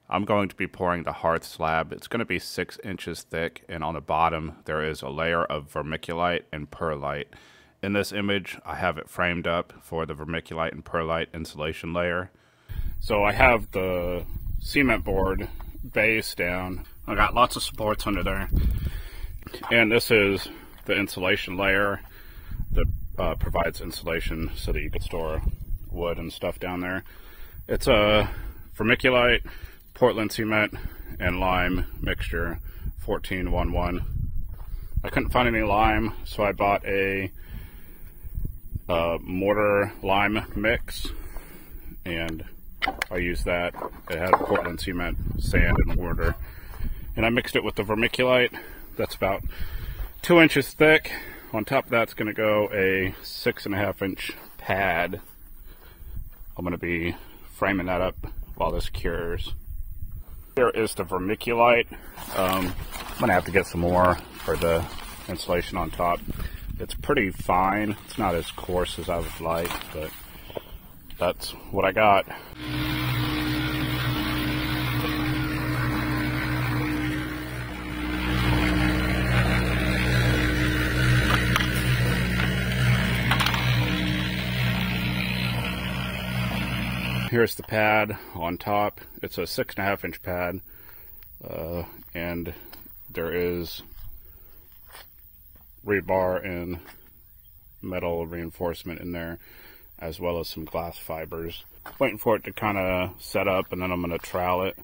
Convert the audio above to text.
I'm going to be pouring the Hearth Slab. It's going to be 6 inches thick, and on the bottom there is a layer of vermiculite and perlite. In this image, I have it framed up for the vermiculite and perlite insulation layer. So I have the cement board base down. I got lots of supports under there. And this is the insulation layer that provides insulation so that you can store wood and stuff down there. It's a vermiculite, Portland cement, and lime mixture, 14-1-1. I couldn't find any lime, so I bought a mortar lime mix, and I used that. It had Portland cement, sand, and mortar. And I mixed it with the vermiculite. That's about 2 inches thick. On top of that's going to go a 6.5 inch pad. I'm going to be framing that up while this cures. Here is the vermiculite. I'm going to have to get some more for the insulation on top. It's pretty fine. It's not as coarse as I would like, but that's what I got. Here's the pad on top. It's a 6.5 inch pad, and there is rebar and metal reinforcement in there, as well as some glass fibers. Waiting for it to kind of set up, and then I'm going to trowel it.